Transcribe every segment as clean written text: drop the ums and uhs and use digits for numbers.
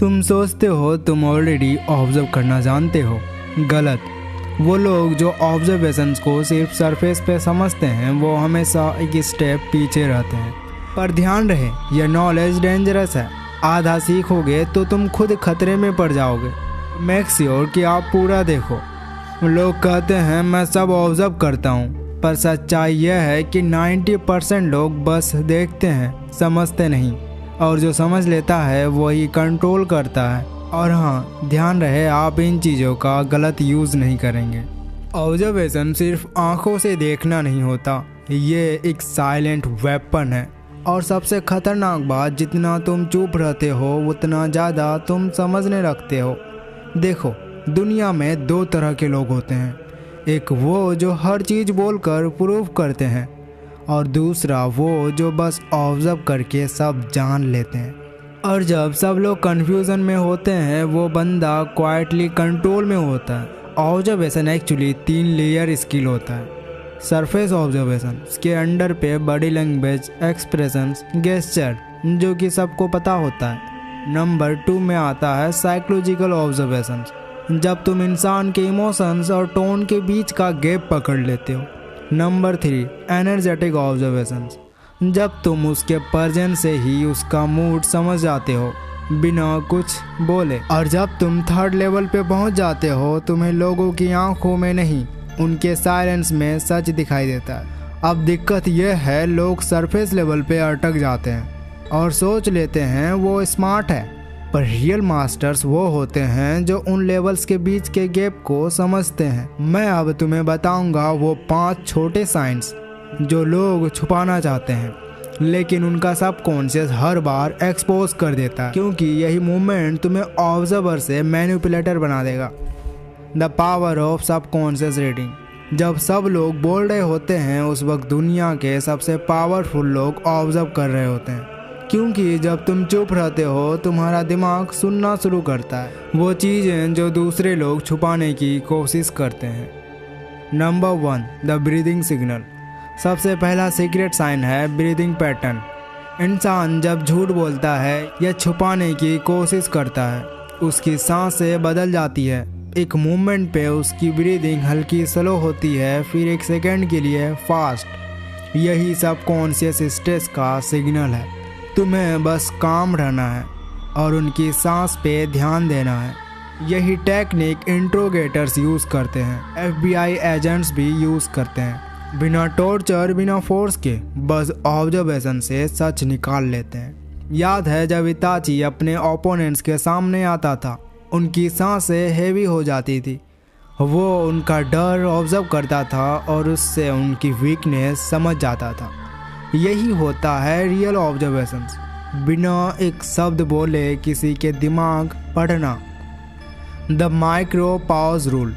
तुम सोचते हो तुम ऑलरेडी ऑब्जर्व करना जानते हो। गलत। वो लोग जो ऑब्जर्वेशंस को सिर्फ सरफेस पे समझते हैं वो हमेशा एक स्टेप पीछे रहते हैं। पर ध्यान रहे, यह नॉलेज डेंजरस है। आधा सीखोगे तो तुम खुद खतरे में पड़ जाओगे। मेक श्योर कि आप पूरा देखो। लोग कहते हैं मैं सब ऑब्जर्व करता हूँ, पर सच्चाई यह है कि 90% लोग बस देखते हैं, समझते नहीं। और जो समझ लेता है वही कंट्रोल करता है। और हाँ, ध्यान रहे आप इन चीज़ों का गलत यूज़ नहीं करेंगे। ऑब्जर्वेशन सिर्फ आंखों से देखना नहीं होता, ये एक साइलेंट वेपन है। और सबसे खतरनाक बात, जितना तुम चुप रहते हो उतना ज़्यादा तुम समझने लगते हो। देखो, दुनिया में दो तरह के लोग होते हैं। एक वो जो हर चीज़ बोलकर प्रूव करते हैं, और दूसरा वो जो बस ऑब्जर्व करके सब जान लेते हैं। और जब सब लोग कन्फ्यूज़न में होते हैं वो बंदा क्वाइटली कंट्रोल में होता है। ऑब्जर्वेशन एक्चुअली 3 लेयर स्किल होता है। सरफेस ऑब्जर्वेशन, इसके अंडर पे बॉडी लैंग्वेज, एक्सप्रेशंस, गेस्चर, जो कि सबको पता होता है। नंबर 2 में आता है साइकोलॉजिकल ऑब्जर्वेशंस, जब तुम इंसान के इमोशंस और टोन के बीच का गैप पकड़ लेते हो। नंबर 3 एनर्जेटिक ऑब्जर्वेशंस, जब तुम उसके प्रेजेंस से ही उसका मूड समझ जाते हो बिना कुछ बोले। और जब तुम 3rd लेवल पे पहुंच जाते हो, तुम्हें लोगों की आंखों में नहीं, उनके साइलेंस में सच दिखाई देता है। अब दिक्कत यह है, लोग सरफेस लेवल पे अटक जाते हैं और सोच लेते हैं वो स्मार्ट है। पर रियल मास्टर्स वो होते हैं जो उन लेवल्स के बीच के गैप को समझते हैं। मैं अब तुम्हें बताऊंगा वो 5 छोटे साइंस जो लोग छुपाना चाहते हैं, लेकिन उनका सबकॉन्शियस हर बार एक्सपोज कर देता है, क्योंकि यही मूवमेंट तुम्हें ऑब्जर्वर से मैनिपुलेटर बना देगा। The power of subconscious reading. जब सब लोग बोल रहे होते हैं उस वक्त दुनिया के सबसे पावरफुल लोग ऑब्जर्व कर रहे होते हैं, क्योंकि जब तुम चुप रहते हो तुम्हारा दिमाग सुनना शुरू करता है वो चीज़ें जो दूसरे लोग छुपाने की कोशिश करते हैं। Number 1 the breathing signal. सबसे पहला सीक्रेट साइन है ब्रीदिंग पैटर्न। इंसान जब झूठ बोलता है या छुपाने की कोशिश करता है, उसकी सांसें बदल जाती है। एक मूवमेंट पे उसकी ब्रीदिंग हल्की स्लो होती है, फिर एक सेकंड के लिए फास्ट। यही सब कॉन्शियस स्ट्रेस का सिग्नल है। तुम्हें बस काम रहना है और उनकी सांस पे ध्यान देना है। यही टेक्निक इंट्रोगेटर्स यूज़ करते हैं, FBI एजेंट्स भी यूज़ करते हैं। बिना टॉर्चर, बिना फोर्स के, बस ऑब्जर्वेशन से सच निकाल लेते हैं। याद है जब इताची अपने ओपोनेंट्स के सामने आता था, उनकी सांसें हेवी हो जाती थी। वो उनका डर ऑब्जर्व करता था और उससे उनकी वीकनेस समझ जाता था। यही होता है रियल ऑब्जर्वेशंस, बिना एक शब्द बोले किसी के दिमाग पढ़ना। The micro pause rule.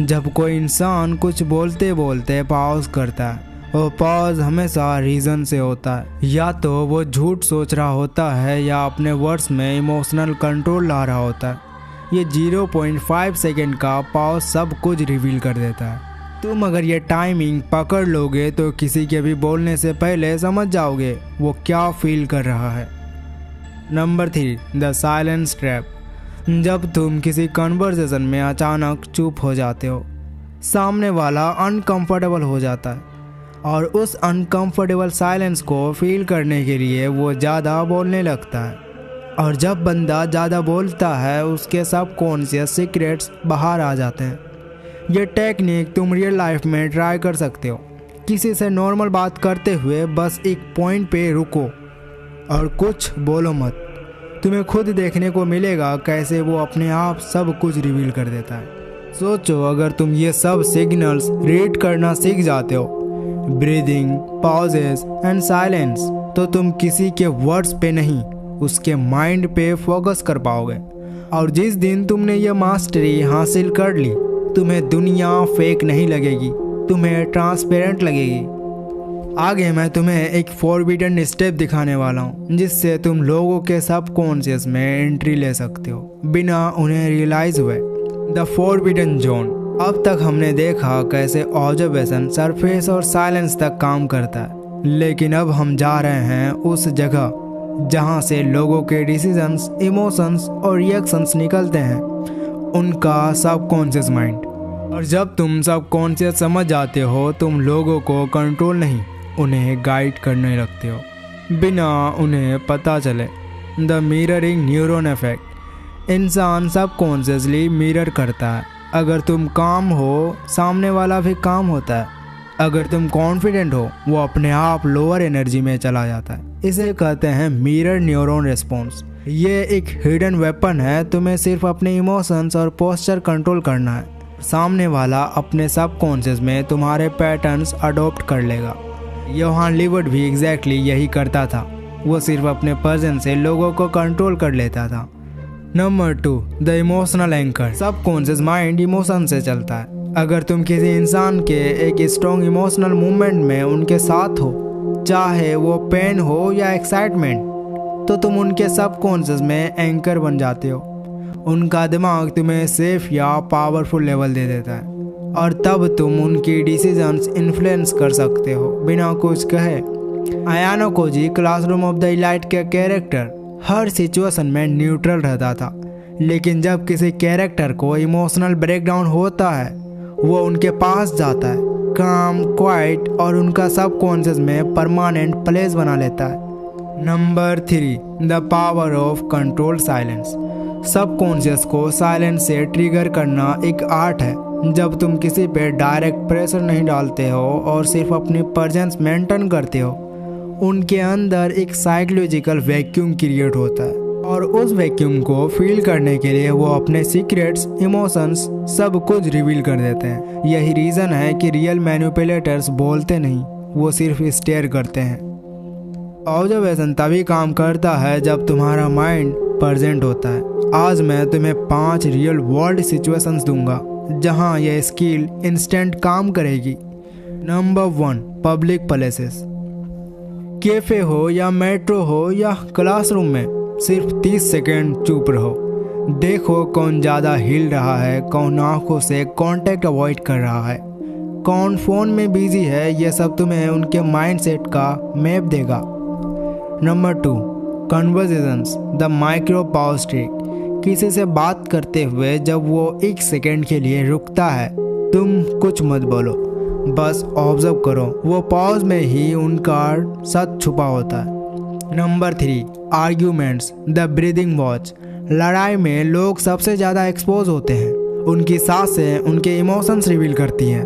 जब कोई इंसान कुछ बोलते बोलते पॉज करता है, वो पॉज हमेशा रीज़न से होता है। या तो वो झूठ सोच रहा होता है या अपने वर्ड्स में इमोशनल कंट्रोल ला रहा होता है। ये 0.5 सेकेंड का पॉज सब कुछ रिवील कर देता है। तुम अगर ये टाइमिंग पकड़ लोगे तो किसी के भी बोलने से पहले समझ जाओगे वो क्या फील कर रहा है। Number 3 the silence trap. जब तुम किसी कन्वर्सेशन में अचानक चुप हो जाते हो, सामने वाला अनकंफर्टेबल हो जाता है और उस अनकंफर्टेबल साइलेंस को फील करने के लिए वो ज़्यादा बोलने लगता है। और जब बंदा ज़्यादा बोलता है उसके सबकॉन्शियस सीक्रेट्स बाहर आ जाते हैं। ये टेक्निक तुम रियल लाइफ में ट्राई कर सकते हो। किसी से नॉर्मल बात करते हुए बस एक पॉइंट पे रुको और कुछ बोलो मत। तुम्हें खुद देखने को मिलेगा कैसे वो अपने आप सब कुछ रिवील कर देता है। सोचो अगर तुम ये सब सिग्नल्स रीड करना सीख जाते हो, ब्रीदिंग, पॉजेस एंड साइलेंस, तो तुम किसी के वर्ड्स पे नहीं, उसके माइंड पे फोकस कर पाओगे। और जिस दिन तुमने ये मास्टरी हासिल कर ली, तुम्हें दुनिया फेक नहीं लगेगी, तुम्हें ट्रांसपेरेंट लगेगी। आगे मैं तुम्हें एक फॉरबिडन स्टेप दिखाने वाला हूँ, जिससे तुम लोगों के सबकॉन्शियस में एंट्री ले सकते हो बिना उन्हें रियलाइज हुए। The forbidden zone. अब तक हमने देखा कैसे ऑब्जर्वेशन सरफेस और साइलेंस तक काम करता है, लेकिन अब हम जा रहे हैं उस जगह जहाँ से लोगों के डिसीजंस, इमोशंस और रिएक्शंस निकलते हैं, उनका सबकॉन्शियस माइंड। और जब तुम सबकॉन्शियस समझ जाते हो, तुम लोगों को कंट्रोल नहीं, उन्हें गाइड करने लगते हो बिना उन्हें पता चले। The mirroring neuron effect. इंसान सबकॉन्शियसली मिरर करता है। अगर तुम काम हो, सामने वाला भी काम होता है। अगर तुम कॉन्फिडेंट हो, वो अपने आप लोअर एनर्जी में चला जाता है। इसे कहते हैं मिरर न्यूरॉन रिस्पॉन्स। ये एक हिडन वेपन है। तुम्हें सिर्फ अपने इमोशंस और पोस्चर कंट्रोल करना है। सामने वाला अपने सबकॉन्शियस में तुम्हारे पैटर्न्स अडॉप्ट कर लेगा। योहान लीवर्ट भी एग्जैक्टली यही करता था। वो सिर्फ अपने प्रेजेंस से लोगों को कंट्रोल कर लेता था। Number 2, the emotional anchor. Subconscious mind emotion से चलता है। अगर तुम किसी इंसान के एक स्ट्रॉन्ग इमोशनल मूवमेंट में उनके साथ हो, चाहे वो पेन हो या एक्साइटमेंट, तो तुम उनके सबकॉन्शियस में एंकर बन जाते हो। उनका दिमाग तुम्हें सेफ या पावरफुल लेवल दे देता है और तब तुम उनकी डिसीजंस इन्फ्लुएंस कर सकते हो बिना कुछ कहे। Ayanokoji, classroom of the elite के कैरेक्टर, हर सिचुएशन में न्यूट्रल रहता था, लेकिन जब किसी कैरेक्टर को इमोशनल ब्रेकडाउन होता है, वो उनके पास जाता है, काम, क्वाइट और उनका सबकॉन्शियस में परमानेंट प्लेस बना लेता है। Number 3, the power of control silence. Subconscious को साइलेंस से ट्रिगर करना एक आर्ट है। जब तुम किसी पे डायरेक्ट प्रेशर नहीं डालते हो और सिर्फ अपनी प्रेजेंस मेंटेन करते हो, उनके अंदर एक साइकोलॉजिकल वैक्यूम क्रिएट होता है और उस वैक्यूम को फील करने के लिए वो अपने सीक्रेट्स, इमोशंस सब कुछ रिवील कर देते हैं। यही रीज़न है कि रियल मैनिपुलेटर्स बोलते नहीं, वो सिर्फ स्टेयर करते हैं। ऑब्जर्वेशन तभी काम करता है जब तुम्हारा माइंड प्रेजेंट होता है। आज मैं तुम्हें 5 रियल वर्ल्ड सिचुएशंस दूंगा जहां यह स्किल इंस्टेंट काम करेगी। Number 1, public places. कैफे हो या मेट्रो हो या क्लासरूम में, सिर्फ 30 सेकेंड चुप रहो। देखो कौन ज़्यादा हिल रहा है, कौन आंखों से कांटेक्ट अवॉइड कर रहा है, कौन फ़ोन में बिजी है। ये सब तुम्हें उनके माइंडसेट का मैप देगा। Number 2, conversations, the micro pause trick. किसी से बात करते हुए जब वो 1 सेकेंड के लिए रुकता है, तुम कुछ मत बोलो, बस ऑब्जर्व करो। वो पॉज में ही उनका सच छुपा होता है। Number 3, arguments, the breathing watch. लड़ाई में लोग सबसे ज़्यादा एक्सपोज होते हैं। उनकी सांसें उनके इमोशंस रिवील करती हैं।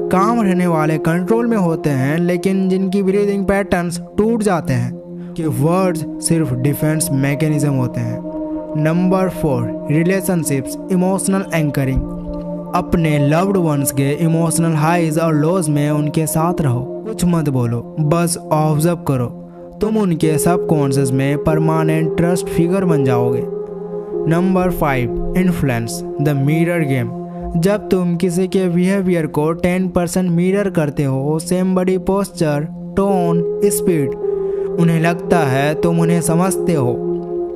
काम रहने वाले कंट्रोल में होते हैं, लेकिन जिनकी ब्रीदिंग पैटर्न्स टूट जाते हैं कि वर्ड्स सिर्फ डिफेंस मैकेनिज्म होते हैं। Number 4, relationships, emotional anchoring. अपने लव्ड वंस के इमोशनल हाइज और लोज में उनके साथ रहो। कुछ मत बोलो, बस ऑब्जर्व करो। तुम उनके सबकॉन्शियस में परमानेंट ट्रस्ट फिगर बन जाओगे। Number 5, influence, the mirror game. जब तुम किसी के बिहेवियर को 10% मिरर करते हो, same body posture, tone, speed, उन्हें लगता है तुम उन्हें समझते हो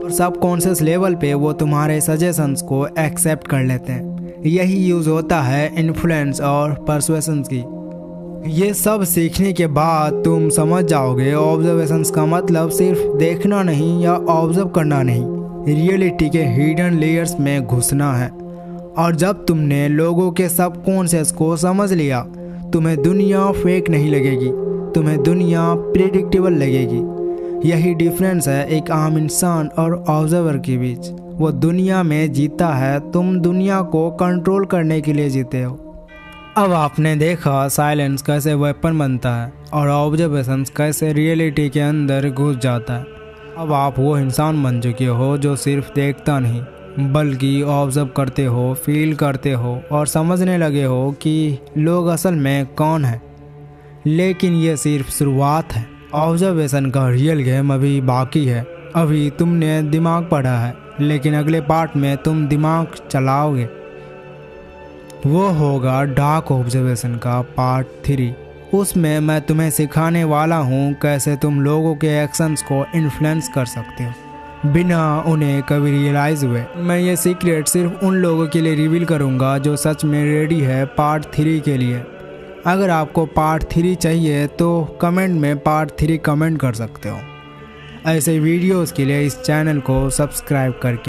और सबकॉन्शियस लेवल पे वो तुम्हारे सजेशंस को एक्सेप्ट कर लेते हैं। यही यूज़ होता है इन्फ्लुएंस और परसुएशन की। ये सब सीखने के बाद तुम समझ जाओगे ऑब्जर्वेशंस का मतलब सिर्फ देखना नहीं या ऑब्जर्व करना नहीं, रियलिटी के हिडन लेयर्स में घुसना है। और जब तुमने लोगों के सबकॉन्शियस को समझ लिया, तुम्हें दुनिया फेक नहीं लगेगी, तुम्हें दुनिया प्रेडिक्टेबल लगेगी। यही डिफरेंस है एक आम इंसान और ऑब्जर्वर के बीच। वो दुनिया में जीता है, तुम दुनिया को कंट्रोल करने के लिए जीते हो। अब आपने देखा साइलेंस कैसे वेपन बनता है और ऑब्जर्वेशंस कैसे रियलिटी के अंदर घुस जाता है। अब आप वो इंसान बन चुके हो जो सिर्फ देखता नहीं बल्कि ऑब्जर्व करते हो, फील करते हो और समझने लगे हो कि लोग असल में कौन है। लेकिन ये सिर्फ शुरुआत है। ऑब्जर्वेशन का रियल गेम अभी बाकी है। अभी तुमने दिमाग पढ़ा है, लेकिन अगले पार्ट में तुम दिमाग चलाओगे। वो होगा डार्क ऑब्जर्वेशन का पार्ट 3। उसमें मैं तुम्हें सिखाने वाला हूँ कैसे तुम लोगों के एक्शंस को इन्फ्लुएंस कर सकते हो बिना उन्हें कभी रियलाइज हुए। मैं ये सीक्रेट सिर्फ उन लोगों के लिए रिवील करूँगा जो सच में रेडी है पार्ट 3 के लिए। अगर आपको पार्ट 3 चाहिए तो कमेंट में पार्ट 3 कमेंट कर सकते हो। ऐसे वीडियोस के लिए इस चैनल को सब्सक्राइब करके